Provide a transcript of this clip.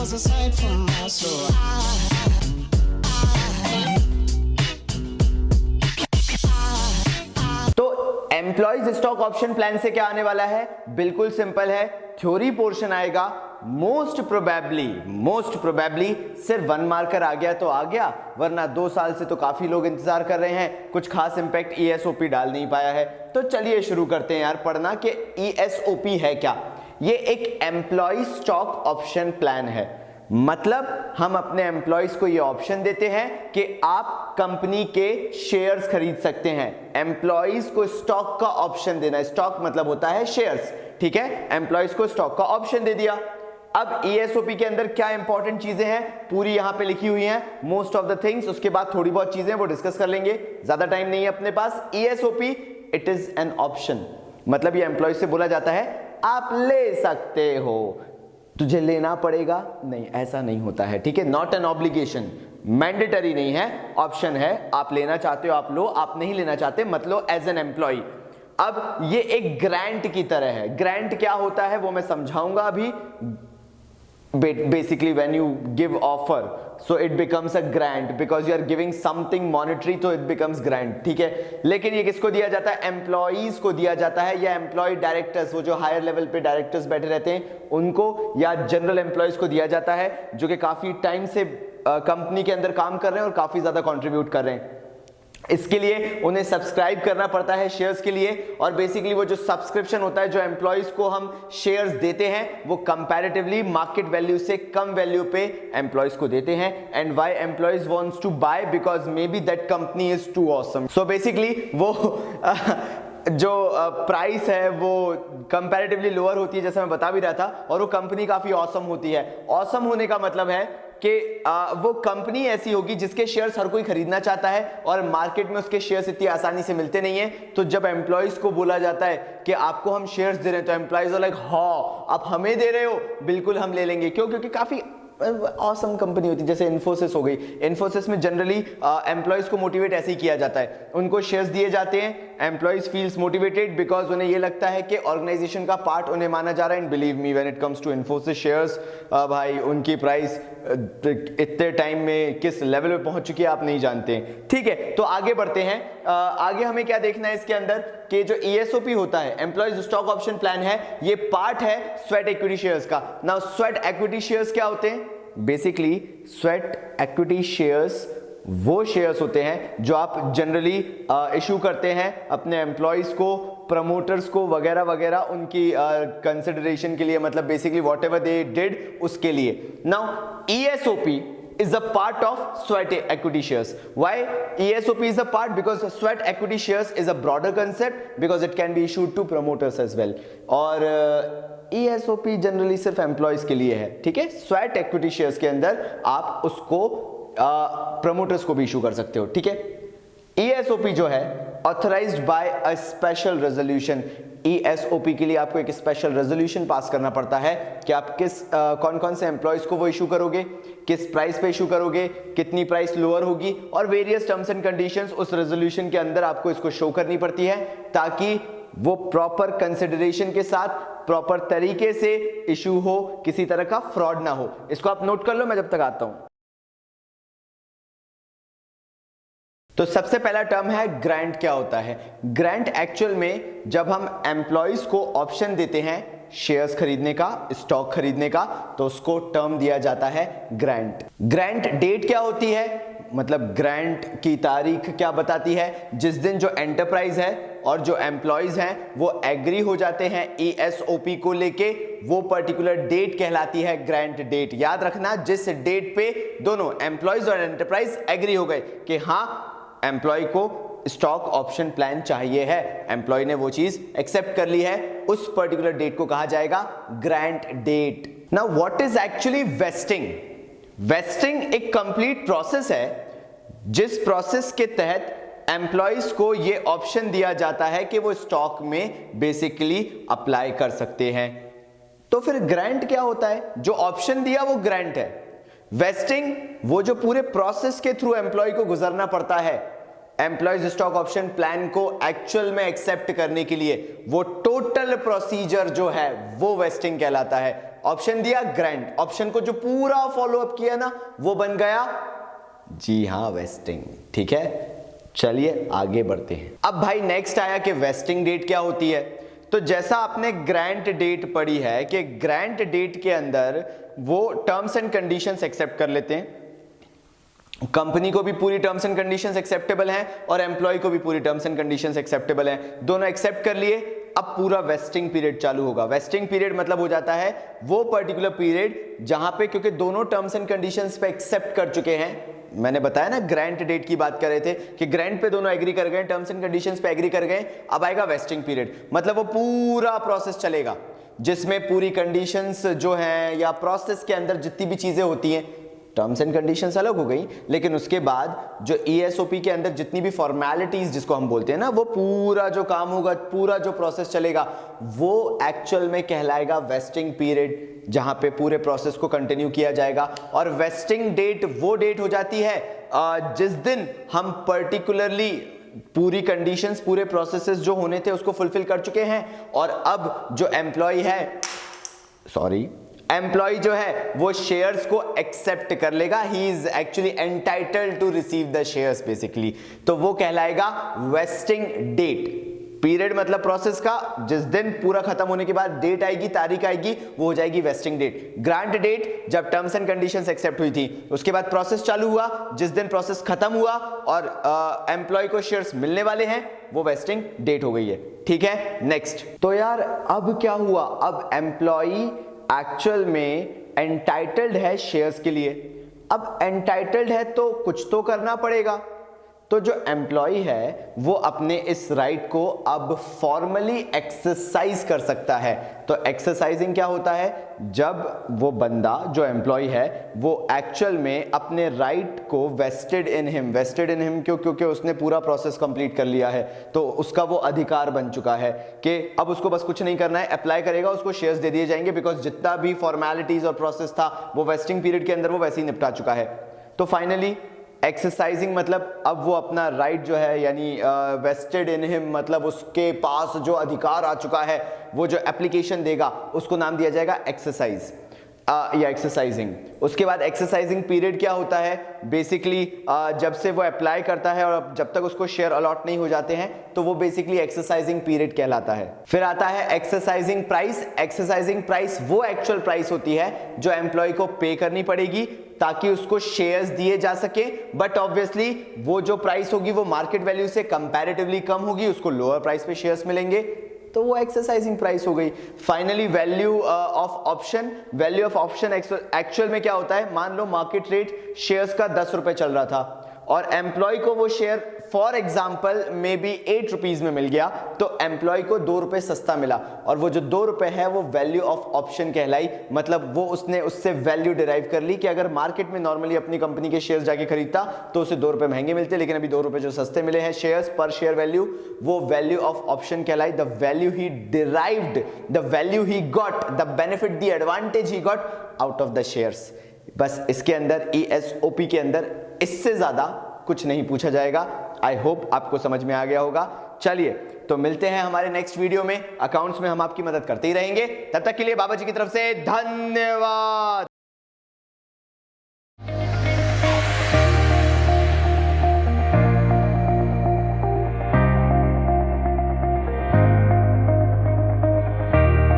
was a sight for my soul. तो employees stock option plan से क्या आने वाला है? बिल्कुल सिंपल है, थ्योरी पोर्शन आएगा। मोस्ट प्रोबेबली सिर्फ 1 मार्कर आ गया तो आ गया, वरना 2 साल से तो काफी लोग इंतजार कर रहे हैं, कुछ खास इंपैक्ट ईएसओपी डाल नहीं पाया है। तो चलिए शुरू करते हैं यार पढ़ना कि ईएसओपी है क्या। ये एक एम्प्लॉय स्टॉक ऑप्शन प्लान है, मतलब हम अपने एम्प्लॉयज को ये ऑप्शन देते हैं कि आप कंपनी के शेयर्स खरीद सकते हैं। एम्प्लॉयज को स्टॉक का ऑप्शन देना, स्टॉक मतलब होता है शेयर्स, ठीक है। एम्प्लॉयज को स्टॉक का ऑप्शन दे दिया। अब ईएसओपी के अंदर क्या इंपॉर्टेंट चीजें हैं पूरी यहां पे लिखी हुई हैं, मोस्ट ऑफ द थिंग्स। उसके बाद थोड़ी बहुत चीजें वो डिस्कस कर लेंगे, ज्यादा टाइम नहीं है अपने पास। ESOP it is an option, मतलब ये एम्प्लॉयज से बोला जाता है आप ले सकते हो, तुझे लेना पड़ेगा नहीं, ऐसा नहीं होता है, ठीक है। नॉट एन ऑब्लिगेशन, मैंडेटरी नहीं है, ऑप्शन है। आप लेना चाहते हो आप लो, आप नहीं लेना चाहते मत लो एज एन एम्प्लॉय। अब ये एक ग्रांट की तरह है। ग्रांट क्या होता है वो मैं समझाऊंगा अभी। Basically when you give offer so it becomes a grant because you are giving something monetary, तो it becomes grant, ठीक है। लेकिन ये किसको दिया जाता है? एम्प्लॉइज को दिया जाता है, या एम्प्लॉय डायरेक्टर्स, वो जो हायर लेवल पे डायरेक्टर्स बैठे रहते हैं उनको, या जनरल एम्प्लॉइज को दिया जाता है जो कि काफी टाइम से कंपनी के अंदर काम कर रहे हैं और काफी ज्यादा कंट्रीब्यूट कर रहे हैं। इसके लिए उन्हें सब्सक्राइब करना पड़ता है शेयर्स के लिए, और बेसिकली वो जो सब्सक्रिप्शन होता है, जो एम्प्लॉइज को हम शेयर्स देते हैं, वो कंपैरेटिवली मार्केट वैल्यू से कम वैल्यू पे एम्प्लॉइज को देते हैं। And why employees wants to buy? Because maybe that company is too awesome. So basically वो जो प्राइस है वो कंपैरेटिवली लोअर होती है, जैसा मैं बता भी रहा था, और वो कंपनी काफी ऑसम होती है। ऑसम होने का मतलब है कि वो कंपनी ऐसी होगी जिसके शेयर्स हर कोई खरीदना चाहता है, और मार्केट में उसके शेयर्स इतनी आसानी से मिलते नहीं है। तो जब एम्प्लॉइज को बोला जाता है कि आपको हम शेयर्स दे रहे हैं, तो एम्प्लॉइज लाइक हाँ आप हमें दे रहे हो, बिल्कुल हम ले लेंगे। क्यों? क्योंकि काफी ऑसम कंपनी होती है, जैसे इन्फोसिस हो गई। इन्फोसिस में जनरली एम्प्लॉइज को मोटिवेट ऐसे ही किया जाता है, उनको शेयर्स दिए जाते हैं, एम्प्लॉइज फील्स मोटिवेटेड बिकॉज उन्हें ये लगता है कि ऑर्गेनाइजेशन का पार्ट उन्हें माना जा रहा है। And believe me when it comes to Infosys shares, भाई उनकी प्राइस इतने टाइम में किस लेवल पे पहुंच चुकी है आप नहीं जानते, ठीक है। तो आगे बढ़ते हैं। आगे हमें क्या देखना है इसके अंदर कि जो ईएसओपी होता है, एम्प्लॉइज स्टॉक ऑप्शन प्लान है, ये पार्ट है स्वेट इक्विटी शेयर्स का। नाउ स्वेट इक्विटी शेयर्स क्या होते हैं? बेसिकली स्वेट इक्विटी शेयर्स वो शेयर्स होते हैं जो आप जनरली इशू करते हैं अपने एम्प्लॉइज को, प्रमोटर्स को, वगैरह वगैरह, उनकी कंसिडरेशन के लिए, मतलब basically what ever they did उसके लिए। Now ESOP is a part of sweat equity shares. Why ESOP is a part? Because sweat equity shares is a broader concept because it can be issued to promoters as well. और ESOP generally सिर्फ employees के लिए है, ठीक है। Sweat equity shares के अंदर आप उसको प्रमोटर्स को भी इशू कर सकते हो, ठीक है। ESOP जो है authorised bye a special resolution. ESOP के लिए आपको एक स्पेशल रेजोल्यूशन पास करना पड़ता है कि आप किस कौन कौन से एम्प्लॉइज को वो इशू करोगे, किस प्राइस पे इशू करोगे, कितनी प्राइस लोअर होगी, और वेरियस टर्म्स एंड कंडीशंस उस रेजोल्यूशन के अंदर आपको इसको शो करनी पड़ती है, ताकि वो प्रॉपर कंसिडरेशन के साथ प्रॉपर तरीके से इशू हो, किसी तरह का फ्रॉड ना हो। इसको आप नोट कर लो, मैं जब तक आता हूं। तो सबसे पहला टर्म है ग्रांट। क्या होता है ग्रांट? एक्चुअल में जब हम एम्प्लॉइज को ऑप्शन देते हैं शेयर्स खरीदने का, स्टॉक खरीदने का, तो उसको टर्म दिया जाता है ग्रांट। ग्रांट डेट क्या होती है? मतलब ग्रांट की तारीख क्या बताती है? जिस दिन जो एंटरप्राइज है और जो एम्प्लॉइज हैं वो एग्री हो जाते हैं ईएसओपी को लेके, वो पर्टिकुलर डेट कहलाती है ग्रांट डेट। याद रखना, जिस डेट पे दोनों एम्प्लॉइज और एंटरप्राइज एग्री हो गए कि हाँ एम्प्लॉय को स्टॉक ऑप्शन प्लान चाहिए है, एम्प्लॉय ने वो चीज एक्सेप्ट कर ली है, उस पर्टिकुलर डेट को कहा जाएगा grant date. Now what is actually vesting? Vesting एक कंप्लीट प्रोसेस है जिस प्रोसेस के तहत एम्प्लॉइज को ये ऑप्शन दिया जाता है कि वो स्टॉक में बेसिकली अप्लाई कर सकते हैं। तो फिर ग्रांट क्या होता है? जो ऑप्शन दिया वो ग्रांट है। वेस्टिंग वो जो पूरे प्रोसेस के थ्रू एम्प्लॉय को गुजरना पड़ता है एम्प्लॉयज स्टॉक ऑप्शन प्लान को एक्चुअल में एक्सेप्ट करने के लिए, वो टोटल प्रोसीजर जो है वो वेस्टिंग कहलाता है। ऑप्शन दिया ग्रांट, ऑप्शन को जो पूरा फॉलो अप किया ना वो बन गया, जी हां, वेस्टिंग। ठीक है, चलिए आगे बढ़ते हैं। अब भाई नेक्स्ट आया कि वेस्टिंग डेट क्या होती है। तो जैसा आपने ग्रांट डेट पढ़ी है कि ग्रांट डेट के अंदर वो टर्म्स एंड कंडीशंस एक्सेप्ट कर लेते हैं, कंपनी को भी पूरी टर्म्स एंड कंडीशंस एक्सेप्टेबल हैं और एम्प्लॉय को भी पूरी टर्म्स एंड कंडीशंस एक्सेप्टेबल हैं, दोनों एक्सेप्ट कर लिए। अब पूरा वेस्टिंग पीरियड चालू होगा। वेस्टिंग पीरियड मतलब हो जाता है वो पर्टिकुलर पीरियड जहां पे, क्योंकि दोनों टर्म्स एंड कंडीशंस पे एक्सेप्ट कर चुके हैं, मैंने बताया ना ग्रांट डेट की बात कर रहे थे कि ग्रांट पे दोनों एग्री कर गए, टर्म्स एंड कंडीशंस पे एग्री कर गए, अब आएगा वेस्टिंग पीरियड। मतलब वो पूरा प्रोसेस चलेगा जिसमें पूरी कंडीशंस जो हैं या प्रोसेस के अंदर जितनी भी चीजें होती हैं, टर्म्स एंड कंडीशंस अलग हो गई, लेकिन उसके बाद जो ESOP के अंदर जितनी भी फॉर्मेलिटीज जिसको हम बोलते हैं ना, वो पूरा जो काम होगा, पूरा जो प्रोसेस चलेगा, वो एक्चुअल में कहलाएगा वेस्टिंग पीरियड, जहां पे पूरे प्रोसेस को कंटिन्यू किया जाएगा। और वेस्टिंग डेट वो डेट हो जाती है जिस दिन हम पर्टिकुलरली पूरी कंडीशंस, पूरे प्रोसेसेस जो होने थे उसको फुलफिल कर चुके हैं, और अब जो एम्प्लॉय जो है वो शेयर्स को एक्सेप्ट कर लेगा, he is actually entitled to receive the shares basically, तो वो कहलाएगा वेस्टिंग डेट। पीरियड मतलब प्रोसेस का, जिस दिन पूरा खत्म होने के बाद डेट आएगी, तारीख आएगी, वो हो जाएगी वेस्टिंग डेट। ग्रांट डेट जब टर्म्स एंड कंडीशंस एक्सेप्ट हुई थी, उसके बाद प्रोसेस चालू हुआ, जिस दिन प्रोसेस खत्म हुआ और एम्प्लॉय को शेयर्स मिलने वाले हैं, वो वेस्टिंग डेट हो गई है। ठीक है, नेक्स्ट। तो यार अब क्या हुआ, अब एम्प्लॉय एक्चुअल में एंटाइटल्ड है शेयर्स के लिए। अब एंटाइटल्ड है तो कुछ तो करना पड़ेगा, तो जो एम्प्लॉय है वो अपने इस राइट को अब फॉर्मली एक्सरसाइज कर सकता है। तो एक्सरसाइजिंग क्या होता है, जब वो बंदा जो एम्प्लॉय है वो एक्चुअल में अपने राइट को वेस्टेड इन हिम क्यों, क्योंकि उसने पूरा प्रोसेस कंप्लीट कर लिया है, तो उसका वो अधिकार बन चुका है कि अब उसको बस कुछ नहीं करना है, अप्लाई करेगा, उसको शेयर्स दे दिए जाएंगे, बिकॉज जितना भी फॉर्मेलिटीज और प्रोसेस था वो वेस्टिंग पीरियड के अंदर वो वैसे ही निपटा चुका है। तो फाइनली एक्सरसाइजिंग मतलब अब वो अपना राइट जो है, यानी वेस्टेड इन हिम मतलब उसके पास जो अधिकार आ चुका है, वो जो एप्लीकेशन देगा उसको नाम दिया जाएगा एक्सरसाइज या एक्सरसाइजिंग। उसके बाद एक्सरसाइजिंग पीरियड क्या होता है, बेसिकली जब से वो अप्लाई करता है और जब तक उसको शेयर अलॉट नहीं हो जाते हैं, तो वो बेसिकली एक्सरसाइजिंग पीरियड कहलाता है। फिर आता है एक्सरसाइजिंग प्राइस। एक्सरसाइजिंग प्राइस वो एक्चुअल प्राइस होती है जो एम्प्लॉय को पे करनी पड़ेगी ताकि उसको शेयर्स दिए जा सके, बट ऑब्वियसली वो जो प्राइस होगी वो मार्केट वैल्यू से कंपैरेटिवली कम होगी, उसको लोअर प्राइस पे शेयर्स मिलेंगे, तो वो एक्सरसाइजिंग प्राइस हो गई। Finally value of option. Value of option actual में क्या होता है, मान लो मार्केट रेट शेयर्स का 10 रुपए चल रहा था और एम्प्लॉय को वो share for example may be 8 rupees में मिल गया, तो एम्प्लॉय को 2 रुपए सस्ता मिला, और वो जो 2 रुपए है वो वैल्यू ऑफ ऑप्शन कहलाई। मतलब वो उसने उससे वैल्यू डिराइव कर ली कि अगर मार्केट में नॉर्मली अपनी कंपनी के शेयर्स जाके खरीदता तो उसे 2 रुपए महंगे मिलते, लेकिन अभी 2 रुपए जो सस्ते मिले हैं शेयर्स पर शेयर वैल्यू, वो वैल्यू ऑफ ऑप्शन कहलाई। The value he derived, the value he got, the benefit, the advantage he got out of the shares. बस इसके अंदर ESOP के अंदर इससे ज्यादा कुछ नहीं पूछा जाएगा। आई होप आपको समझ में आ गया होगा। चलिए तो मिलते हैं हमारे नेक्स्ट वीडियो में। अकाउंट्स में हम आपकी मदद करते ही रहेंगे। तब तक के लिए बाबा जी की तरफ से धन्यवाद।